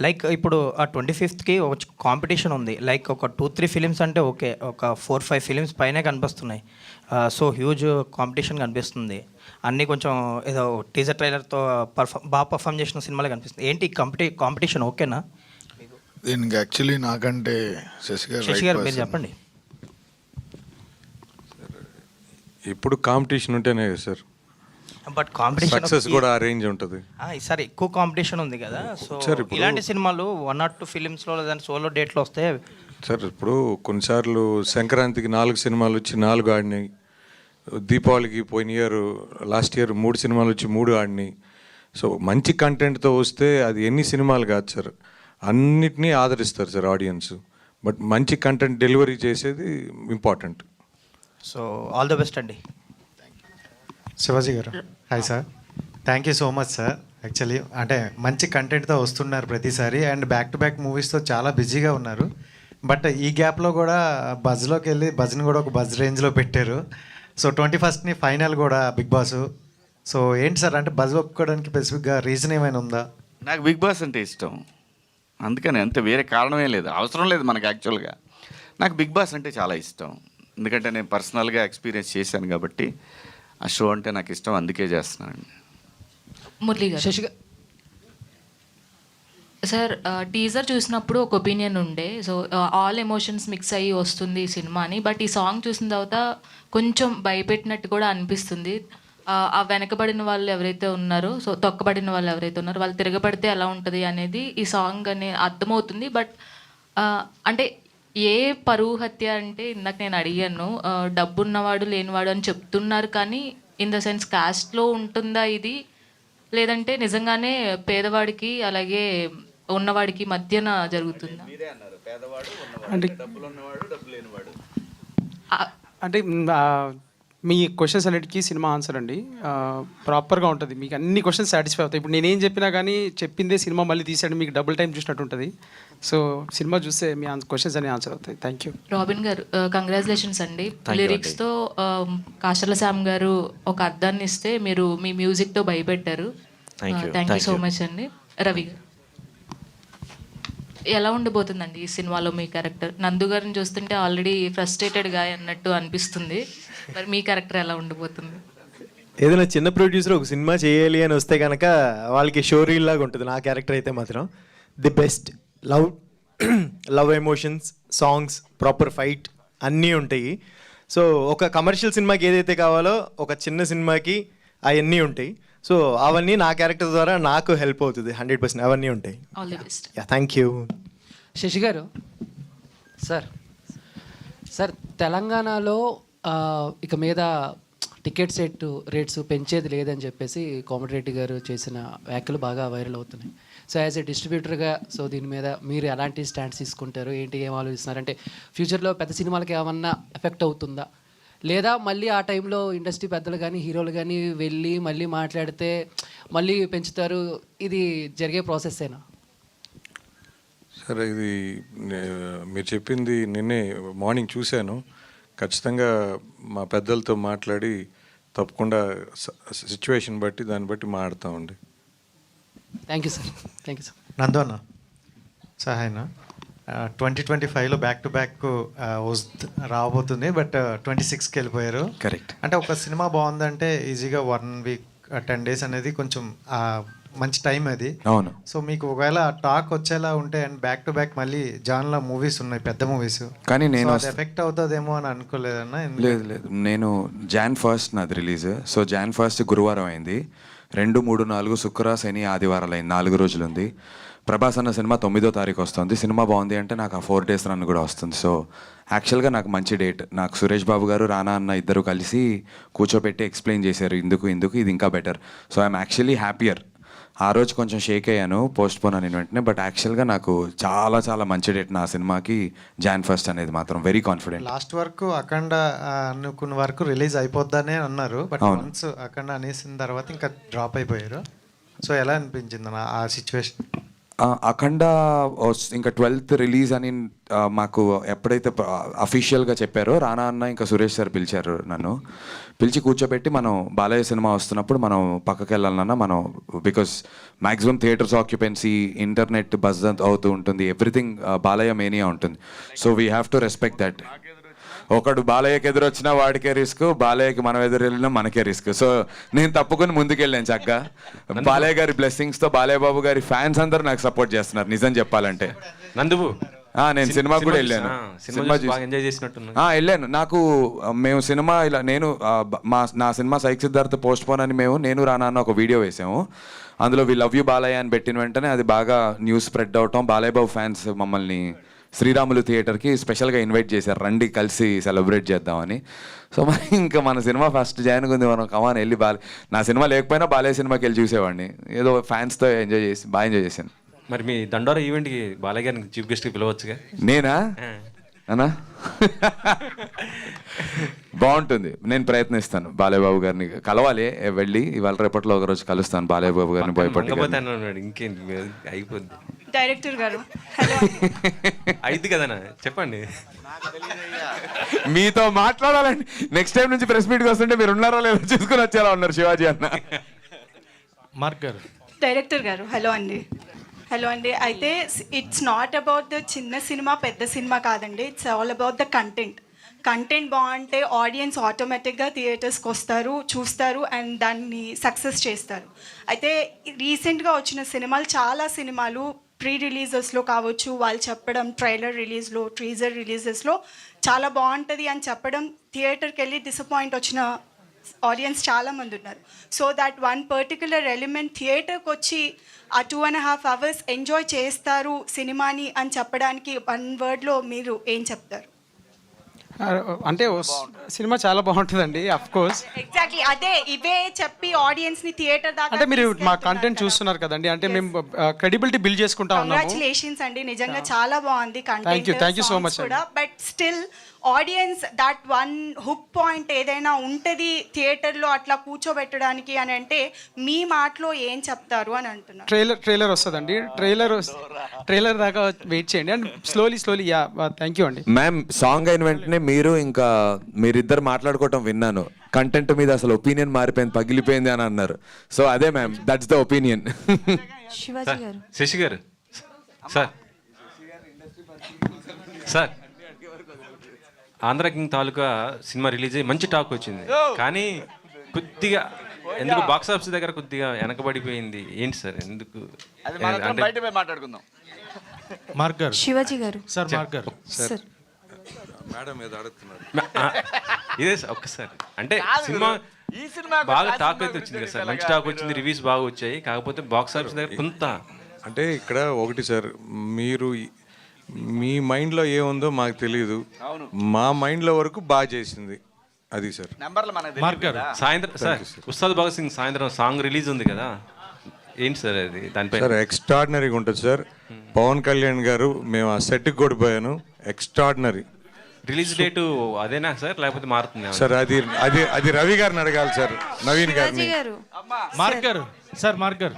లైక్ ఇప్పుడు ఆ 25th ఒక కాంపిటీషన్ ఉంది. లైక్ ఒక 2-3 ఫిలిమ్స్ అంటే ఓకే, ఒక 4-5 ఫిలిమ్స్ పైనే కనిపిస్తున్నాయి. సో హ్యూజ్ కాంపిటీషన్ కనిపిస్తుంది. అన్నీ కొంచెం ఏదో టీజర్ ట్రైలర్తో బాగా పర్ఫామ్ చేసిన సినిమాలే కనిపిస్తుంది. ఏంటి కాంపిటీషన్ ఓకేనా? దీనికి యాక్చువల్లీ నాకంటే శశి గారు మీరు చెప్పండి. ఇప్పుడు కాంపిటీషన్ ఉంటేనే కదా సార్ బట్ కాంపిటీషన్ సక్సెస్ కూడా ఆ రేంజ్ ఉంటుంది. ఈసారి ఎక్కువ కాంపిటీషన్ ఉంది కదా. సో ఇలాంటి సినిమాలు 1 or 2 ఫిలిమ్స్లో లేదంటే సోలో డేట్లో వస్తే సార్, ఇప్పుడు కొన్నిసార్లు సంక్రాంతికి 4 సినిమాలు వచ్చి 4 ఆడినాయి, దీపావళికి పోయిన ఇయర్ లాస్ట్ ఇయర్ 3 సినిమాలు వచ్చి 3 ఆడినాయి. సో మంచి కంటెంట్తో వస్తే అది ఎన్ని సినిమాలు కాదు సార్, అన్నిటినీ ఆదరిస్తారు సార్ ఆడియన్స్. బట్ మంచి కంటెంట్ డెలివరీ చేసేది important. So all the best అండి. శివాజీ గారు, hi sir. Thank you so much sir. Actually అంటే మంచి కంటెంట్తో వస్తున్నారు ప్రతిసారి, అండ్ బ్యాక్ టు బ్యాక్ మూవీస్తో చాలా బిజీగా ఉన్నారు. బట్ ఈ గ్యాప్లో కూడా బజ్లోకి వెళ్ళి బజ్ని కూడా ఒక బజ్ రేంజ్లో పెట్టారు. సో 21st ఫైనల్ కూడా బిగ్ బాస్. సో ఏంటి సార్, అంటే బజ్ ఒప్పుకోవడానికి స్పెసిఫిక్గా రీజన్ ఏమైనా ఉందా? నాకు బిగ్ బాస్ అంటే ఇష్టం, అందుకని అంతే, వేరే కారణమే లేదు, అవసరం లేదు మనకు. యాక్చువల్గా నాకు బిగ్ బాస్ అంటే చాలా ఇష్టం, ఎందుకంటే నేను పర్సనల్గా ఎక్స్పీరియన్స్ చేశాను కాబట్టి ఆ షో అంటే నాకు ఇష్టం, అందుకే చేస్తున్నానండి. మురళి గారు, సార్ టీజర్ చూసినప్పుడు ఒక ఒపీనియన్ ఉండే, సో ఆల్ ఎమోషన్స్ మిక్స్ అయ్యి వస్తుంది ఈ సినిమా అని. బట్ ఈ సాంగ్ చూసిన తర్వాత కొంచెం భయపెట్టినట్టు కూడా అనిపిస్తుంది. ఆ వెనకబడిన వాళ్ళు ఎవరైతే ఉన్నారో, సో తొక్కబడిన వాళ్ళు ఎవరైతే ఉన్నారో వాళ్ళు తిరగబడితే ఎలా ఉంటుంది అనేది ఈ సాంగ్ అని అర్థమవుతుంది. బట్ అంటే ఏ పరువు హత్య అంటే ఇందాక నేను అడిగాను, డబ్బున్నవాడు లేనివాడు అని చెప్తున్నారు, కానీ ఇన్ ద సెన్స్ కాస్ట్లో ఉంటుందా ఇది, లేదంటే నిజంగానే పేదవాడికి అలాగే ఉన్నవాడికి మధ్యన జరుగుతుందా? అంటే మీ క్వశ్చన్స్ అన్నిటికీ సినిమా ఆన్సర్ అండి ప్రాపర్గా ఉంటుంది. మీకు అన్ని క్వశ్చన్స్ సాటిస్ఫై అవుతాయి. ఇప్పుడు నేనేం చెప్పినా కానీ చెప్పిందే సినిమా మళ్ళీ తీసాడు, మీకు డబుల్ టైం చూసినట్టు ఉంటుంది. సో సినిమా చూస్తే మీ క్వశ్చన్స్ అన్ని ఆన్సర్ అవుతాయి. Thank you. రాబిన్ గారు, కంగ్రాచులేషన్స్ అండి. లిరిక్స్తో కాసర్ల శ్యామ్ గారు ఒక అర్థాన్ని ఇస్తే మీరు మీ మ్యూజిక్తో భయపెట్టారు. థ్యాంక్ యూ సో మచ్ అండి. రవి గారు, ఎలా ఉండబోతుందండి ఈ సినిమాలో మీ క్యారెక్టర్? నందు గారిని చూస్తుంటే ఆల్రెడీ ఫ్రస్ట్రేటెడ్ గా అన్నట్టు అనిపిస్తుంది, మరి మీ క్యారెక్టర్ ఎలా ఉండబోతుంది? ఏదైనా చిన్న ప్రొడ్యూసర్ ఒక సినిమా చేయాలి అని వస్తే కనుక వాళ్ళకి షో రీల్ లాగా ఉంటుంది. నా క్యారెక్టర్ అయితే మాత్రం the best. Love emotions, songs, proper fight అన్నీ ఉంటాయి. సో ఒక కమర్షియల్ సినిమాకి ఏదైతే కావాలో ఒక చిన్న సినిమాకి అవన్నీ ఉంటాయి. సో అవన్నీ నా క్యారెక్టర్ ద్వారా నాకు హెల్ప్ అవుతుంది. 100% అవన్నీ ఉంటాయి. All the best. Thank you. Shashi గారు, సార్ తెలంగాణలో ఇక మీద టికెట్ రేట్స్ పెంచేది లేదని చెప్పేసి కోమటిరెడ్డి గారు చేసిన వ్యాఖ్యలు బాగా వైరల్ అవుతున్నాయి. సో యాజ్ ఏ డిస్ట్రిబ్యూటర్గా, సో దీని మీద మీరు ఎలాంటి స్టాండ్స్ తీసుకుంటారు, ఏంటి, ఏం ఆలోచిస్తున్నారు? అంటే ఫ్యూచర్లో పెద్ద సినిమాలకి ఏమన్నా ఎఫెక్ట్ అవుతుందా, లేదా మళ్ళీ ఆ టైంలో ఇండస్ట్రీ పెద్దలు కానీ హీరోలు కానీ వెళ్ళి మళ్ళీ మాట్లాడితే మళ్ళీ పెంచుతారు, ఇది జరిగే ప్రాసెస్సేనా? సరే, ఇది మీరు చెప్పింది నిన్నే మార్నింగ్ చూశాను. ఖచ్చితంగా మా పెద్దలతో మాట్లాడి తప్పకుండా సిచ్యువేషన్ బట్టి దాన్ని బట్టి మాట్లాడతామండి. Thank you sir. Thank you sir. Nandu అన్న, సహాయనా 2025లో బ్యాక్ టు బ్యాక్ రాబోతుంది, బట్ 26కి వెళ్ళిపోయారు. కరెక్ట్. అంటే ఒక సినిమా బాగుందంటే ఈజీగా 1 వీక్ 10 days అనేది కొంచెం మంచి టైం అది. అవును. సో మీకు ఒకవేళ టాక్ వచ్చేలా ఉంటే అండ్ బ్యాక్ టు బ్యాక్ మళ్ళీ జాన్లో మూవీస్ ఉన్నాయి, పెద్ద మూవీస్, కానీ నేను ఎఫెక్ట్ అవుతుందేమో అని అనుకోలేదన్నా. లేదు లేదు, నేను Jan 1st నాది రిలీజ్. సో Jan 1st గురువారం అయింది, 2, 3, 4 శుక్ర శని ఆదివారాలు అయింది, 4 రోజులు ఉంది. ప్రభాస్ అన్న సినిమా 9వ తారీఖు వస్తుంది. సినిమా బాగుంది అంటే నాకు ఆ 4 days రన్ కూడా వస్తుంది. సో యాక్చువల్గా నాకు మంచి డేట్. నాకు సురేష్ బాబు గారు, రానా అన్న ఇద్దరు కలిసి కూర్చోపెట్టి ఎక్స్ప్లెయిన్ చేశారు ఇందుకు ఇది ఇంకా better. So I'm actually happier. ఆ రోజు కొంచెం షేక్ అయ్యాను పోస్ట్ పోన్ అని వెంటనే, బట్ యాక్చువల్గా నాకు చాలా చాలా మంచి డేట్ నా సినిమాకి Jan 1st అనేది మాత్రం వెరీ కాన్ఫిడెంట్. లాస్ట్ వరకు అఖండ అనుకున్న వరకు రిలీజ్ అయిపోద్దనే అన్నారు, బట్ వన్స్ అఖండ అనేసిన తర్వాత ఇంకా డ్రాప్ అయిపోయారు. సో ఎలా అనిపించింది ఆ సిచ్యువేషన్? అఖండ ఇంకా 12th రిలీజ్ అని మాకు ఎప్పుడైతే అఫీషియల్గా చెప్పారో, రానా అన్న ఇంకా సురేష్ సార్ పిలిచారు, నన్ను పిలిచి కూర్చోబెట్టి మనం బాలయ్య సినిమా వస్తున్నప్పుడు మనం పక్కకి వెళ్ళాలన్నా మనం, because maximum theatres occupancy, internet buzz అవుతూ ఉంటుంది, ఎవ్రీథింగ్ బాలయ్య మేనియా ఉంటుంది. So we have to respect that. ఒకడు బాలయ్యకి ఎదురొచ్చినా వాడికే రిస్క్, బాలయ్యకి మనం ఎదురు వెళ్ళినా మనకే రిస్క్. సో నేను తప్పుకొని ముందుకెళ్ళాను చక్కగా. బాలయ్య గారి బ్లెస్సింగ్స్తో, బాలయ్య బాబు గారి ఫ్యాన్స్ అందరూ నాకు సపోర్ట్ చేస్తున్నారు నిజం చెప్పాలంటే. నందువు నేను సినిమా కూడా వెళ్ళాను, వెళ్ళాను. నాకు మేము సినిమా ఇలా నేను నా cinema psych Siddhartha post phone అని నేను రానా అన్న ఒక వీడియో వేసాము. అందులో వి లవ్ యూ బాలయ్య అని పెట్టిన వెంటనే అది బాగా న్యూస్ స్ప్రెడ్ అవటం, బాలయ్య బాబు ఫ్యాన్స్ మమ్మల్ని శ్రీరాములు థియేటర్కి స్పెషల్గా ఇన్వైట్ చేశారు, రండి కలిసి సెలబ్రేట్ చేద్దామని. సో మరి ఇంకా మన సినిమా ఫస్ట్ జాయిన్ ఉంది, మనం కమాన్ వెళ్ళి నా సినిమా లేకపోయినా బాలయ్య సినిమాకి వెళ్ళి చూసేవాడిని. ఏదో ఫ్యాన్స్తో బాగా ఎంజాయ్ చేశాను. మరి మీ దండోరా ఈవెంట్కి బాలయ్య గారిని చీఫ్ గెస్ట్కి పిలవచ్చుగా? నేనా అన్నా? బాగుంటుంది, నేను ప్రయత్నిస్తాను. బాలయ్య బాబు గారిని కలవాలి, వెళ్ళి ఇవాళ రేపట్లో ఒక రోజు కలుస్తాను బాలయ్య బాబు గారిని. భయపడి ఇంకేంటి అయిపోద్ది. డైరెక్టర్ గారు అయిద్ది కదనా, చెప్పండి. మీతో మాట్లాడాలండి. నెక్స్ట్ టైం నుంచి ప్రెస్ మీట్కి వస్తుంటే మీరు ఉన్నారో లేదో చూసుకుని వచ్చేలా ఉన్నారు శివాజీ అన్న. మార్క్ గారు. డైరెక్టర్ గారు హలో అండి. హలో అండి. అయితే ఇట్స్ నాట్ అబౌట్ ద చిన్న సినిమా పెద్ద సినిమా కాదండి, it's all about the content బాగుంటే ఆడియన్స్ ఆటోమేటిక్గా థియేటర్స్కి వస్తారు, చూస్తారు అండ్ దాన్ని సక్సెస్ చేస్తారు. అయితే రీసెంట్గా వచ్చిన సినిమాలు, చాలా సినిమాలు ప్రీ రిలీజెస్లో కావచ్చు, వాళ్ళు చెప్పడం ట్రైలర్ రిలీజ్లో, టీజర్ రిలీజెస్లో చాలా బాగుంటుంది అని చెప్పడం, థియేటర్కి వెళ్ళి డిసప్పాయింట్ వచ్చిన ఆడియన్స్ చాలామంది ఉన్నారు. So that one particular element థియేటర్కి వచ్చి ఆ 2.5 hours ఎంజాయ్ చేస్తారు సినిమాని అని చెప్పడానికి 1 wordలో మీరు ఏం చెప్తారు? అంటే సినిమా చాలా బాగుంటుందండి, అఫ్ కోర్స్. ఎగ్జాక్ట్లీ అదే, ఇవే చెప్పి ఆడియన్స్ ని థియేటర్ దాకా. అంటే మీరు మా కంటెంట్ చూస్తున్నారు కదండి, అంటే మేము క్రెడిబిలిటీ బిల్డ్ చేసుకుంటా ఉన్నాము. కంగ్రాచులేషన్స్ అండి, నిజంగా చాలా బాగుంది content. Thank you so much. But still audience that one hook point ఏదైనా ఉంటుంది థియేటర్లో అట్లా కూర్చోబెట్టడానికి అని అంటే మీ మాటలో ఏం చెప్తారు అని అంటున్నారు. ట్రైలర్ వస్తుందండి, ట్రైలర్ దాకా వెయిట్ చేయండి and slowly yeah. Thank you అండి. మ్యామ్, సాంగ్ అయిన వెంటనే మీరు ఇంకా మీరిద్దరు మాట్లాడుకోవటం విన్నాను, కంటెంట్ మీద అసలు ఒపీనియన్ మారిపోయింది, పగిలిపోయింది అని అన్నారు. సో అదే ma'am, that's the opinion. Shivaji గారు. శశి గారు సార్, ఆంధ్ర కింగ్ తాలూకా సినిమా రిలీజ్ అయ్యి మంచి టాక్ వచ్చింది, కానీ కొద్దిగా ఎందుకు బాక్స్ ఆఫీస్ దగ్గర కొద్దిగా వెనకబడిపోయింది. ఏంటి సార్ ఎందుకు? మాట్లాడుకుందాం. మార్క్ గారు. శివాజీ గారు. సార్ మార్క్ గారు. సార్ మేడం ఏదో అడుగుతున్నారు. ఇదే ఒక్కసారి అంటే సినిమా బాగా టాక్ అయితే వచ్చింది కదా సార్, మంచి టాక్ వచ్చింది, రివ్యూస్ బాగా వచ్చాయి, కాకపోతే బాక్స్ ఆఫీస్ దగ్గర కొంత అంటే ఇక్కడ ఒకటి సార్, మీరు మీ మైండ్లో ఏముందో మాకు తెలియదు, మా మైండ్లో వరకు బాగా చేసింది అది సార్. మార్క్ గారు. సాయంత్రం సార్ ఉస్తాద్ భగత్ సింగ్ సాయంత్రం సాంగ్ రిలీజ్ ఉంది కదా, ఏంటి సార్ అది? దానిపై సార్ ఎక్స్ట్రాడినరీగా ఉంటుంది సార్. పవన్ కళ్యాణ్ గారు, మేము ఆ సెట్కి కూడా పోయాను, ఎక్స్ట్రాడినరీ. రిలీజ్ డేటు అదేనా సార్ లేకపోతే మారుతుంది సార్? అది రవి గారిని అడగాలి సార్, నవీన్ గారిని. మార్క్ గారు. సార్ మార్కర్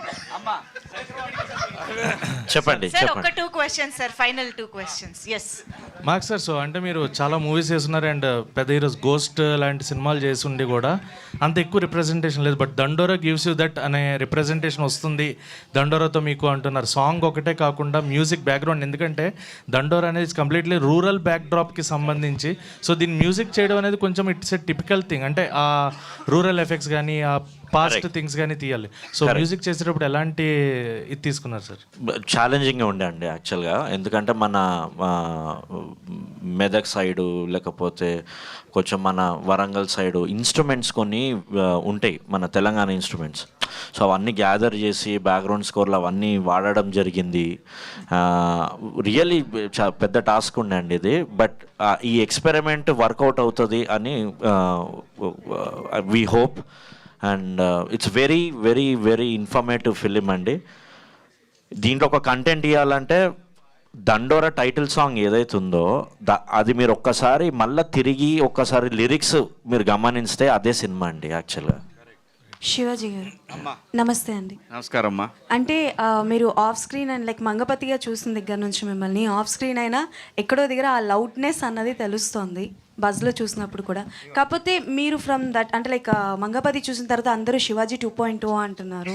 చెప్పండి సార్ ఒక 2 questions sir, final 2 questions. Yes Mark sir, so అంటే మీరు చాలా మూవీస్ చేస్తున్నారు అండ్ పెద్ద హీరోస్ గోస్ట్ లాంటి సినిమాలు చేసి ఉండి కూడా అంత ఎక్కువ రిప్రజెంటేషన్ లేదు, బట్ దండోరా గివ్స్ యూ దట్ అనే రిప్రజెంటేషన్ వస్తుంది దండోరాతో మీకు అంటున్నారు. సాంగ్ ఒకటే కాకుండా మ్యూజిక్ బ్యాక్గ్రౌండ్, ఎందుకంటే దండోరా అనేది కంప్లీట్లీ రూరల్ బ్యాక్డ్రాప్కి సంబంధించి, సో దీన్ని మ్యూజిక్ చేయడం అనేది కొంచెం ఇట్స్ ఎ టిపికల్ థింగ్, అంటే ఆ రూరల్ ఎఫెక్ట్స్ కానీ ఆ పాస్ట్ థింగ్స్ కానీ తీయాలి. సో మ్యూజిక్ చేసేటప్పుడు ఎలాంటి ఇది తీసుకున్నారు సార్? ఛాలెంజింగ్గా ఉండే అండి యాక్చువల్గా, ఎందుకంటే మన మెదక్ సైడు లేకపోతే కొంచెం మన వరంగల్ సైడు ఇన్స్ట్రుమెంట్స్ కొన్ని ఉంటాయి, మన తెలంగాణ ఇన్స్ట్రుమెంట్స్. సో అవన్నీ గ్యాదర్ చేసి బ్యాక్గ్రౌండ్ స్కోర్లు అవన్నీ వాడడం జరిగింది. రియల్లీ పెద్ద టాస్క్ ఉండే అండి ఇది, బట్ ఈ ఎక్స్పెరిమెంట్ వర్కౌట్ అవుతుంది అని we hope. And it's very very very informative film అండి. దీంట్లో ఒక కంటెంట్ ఇవ్వాలంటే దండోరా టైటిల్ సాంగ్ ఏదైతే ఉందో అది మీరు ఒక్కసారి మళ్ళీ తిరిగి ఒక్కసారి లిరిక్స్ మీరు గమనిస్తే అదే సినిమా అండి యాక్చువల్గా. శివాజీ గారు నమస్తే అండి. నమస్కారం అమ్మా. అంటే మీరు ఆఫ్ స్క్రీన్ అండ్ లైక్ మంగపతిగా చూసిన దగ్గర నుంచి మిమ్మల్ని ఆఫ్ స్క్రీన్ అయినా ఎక్కడో దగ్గర ఆ లౌడ్నెస్ అన్నది తెలుస్తోంది బజ్లో చూసినప్పుడు కూడా. కాకపోతే మీరు ఫ్రమ్ దట్ అంటే లైక్ మంగపతి చూసిన తర్వాత అందరూ శివాజీ 2.0 అంటున్నారు.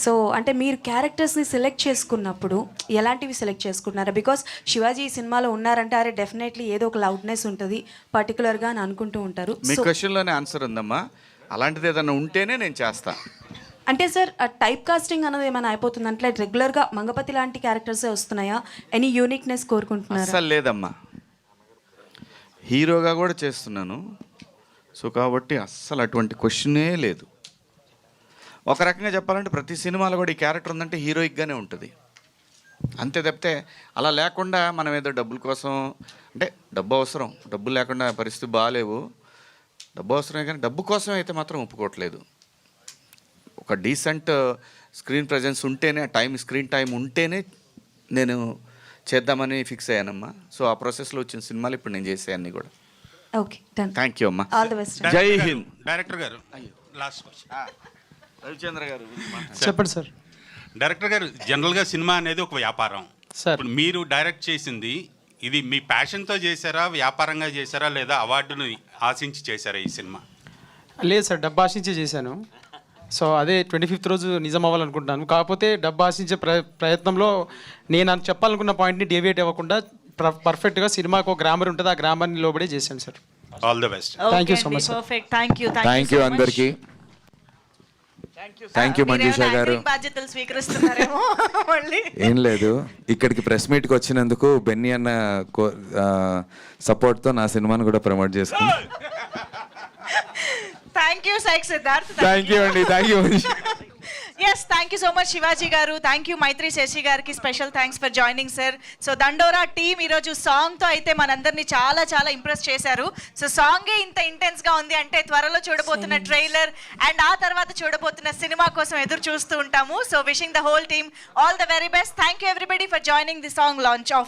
సో అంటే మీరు క్యారెక్టర్స్ని సెలెక్ట్ చేసుకున్నప్పుడు ఎలాంటివి సెలెక్ట్ చేసుకుంటున్నారు? బికాస్ శివాజీ ఈ సినిమాలో ఉన్నారంటే అరే డెఫినెట్లీ ఏదో ఒక లౌడ్నెస్ ఉంటుంది పర్టికులర్గా అని అనుకుంటూ ఉంటారు. మీ క్వశ్చన్లోనే ఆన్సర్ ఉందమ్మా, అలాంటిది ఏదైనా ఉంటేనే నేను చేస్తా. అంటే సార్ టైప్ కాస్టింగ్ అనేది ఏమైనా అయిపోతుంది అంటే రెగ్యులర్గా మంగపతి లాంటి క్యారెక్టర్సే వస్తున్నాయా? ఎనీ యూనిక్నెస్ కోరుకుంటున్నారా? అసలు లేదమ్మా, హీరోగా కూడా చేస్తున్నాను. సో కాబట్టి అస్సలు అటువంటి క్వశ్చనే లేదు. ఒక రకంగా చెప్పాలంటే ప్రతి సినిమాలో కూడా ఈ క్యారెక్టర్ ఉందంటే హీరోయిక్గానే ఉంటుంది అంతే తప్పితే అలా లేకుండా మనం ఏదో డబ్బుల కోసం, అంటే డబ్బు అవసరం, డబ్బులు లేకుండా పరిస్థితి బాగాలేవు, డబ్బు అవసరమే కానీ డబ్బు కోసం అయితే మాత్రం ఒప్పుకోవట్లేదు. ఒక డీసెంట్ స్క్రీన్ ప్రజెన్స్ ఉంటేనే, స్క్రీన్ టైం ఉంటేనే నేను చేద్దామని ఫిక్స్ అయ్యానమ్మా. సో ఆ ప్రాసెస్లో వచ్చిన సినిమాలు ఇప్పుడు నేను చేసే అన్నీ కూడా. Okay done. థ్యాంక్ యూ అమ్మా. All the best. జై హింద్. డైరెక్టర్ గారు లాస్ట్ రవిచంద్ర గారు చెప్పండి సార్. డైరెక్టర్ గారు, జనరల్గా సినిమా అనేది ఒక వ్యాపారం. ఇప్పుడు మీరు డైరెక్ట్ చేసింది ఇది మీ ప్యాషన్తో చేశారా, వ్యాపారంగా చేశారా, లేదా అవార్డుని ఆశించి చేశారా ఈ సినిమా? లేదు సార్, డబ్బు ఆశించే చేశాను. సో అదే 25th రోజు నిజం అవ్వాలనుకుంటున్నాను. కాకపోతే డబ్బు ఆశించే ప్రయత్నంలో నేను చెప్పాలనుకున్న పాయింట్ని డేవియేట్ అవ్వకుండా పర్ఫెక్ట్గా సినిమాకు ఒక గ్రామర్ ఉంటుంది, ఆ గ్రామర్ని లోబడే చేశాను sir. All the best. Thank you so much. Perfect. Thank you. Thank you అందరికీ. థ్యాంక్ యూ మంజుషా గారు. బాధ్యతలు స్వీకరిస్తున్నారేమో మళ్ళీ. ఏం లేదు, ఇక్కడికి ప్రెస్ మీట్కి వచ్చినందుకు బెన్నీ అన్న సపోర్ట్తో నా సినిమాను కూడా ప్రమోట్ చేసుకున్నాను. Thank you Psych Siddharth. Thank you అండి. Thank you. Yes, thank you so much Shivaji గారు. థ్యాంక్ యూ మైత్రి శశి గారికి special thanks for joining sir. So Dandora team ఈరోజు సాంగ్తో అయితే మనందరినీ చాలా చాలా ఇంప్రెస్ చేశారు. సో సాంగే ఇంత ఇంటెన్స్గా ఉంది అంటే త్వరలో చూడబోతున్న ట్రైలర్ అండ్ ఆ తర్వాత చూడబోతున్న సినిమా కోసం ఎదురు చూస్తూ ఉంటాము. So wishing the whole team all the very best. Thank you everybody for joining the song launch of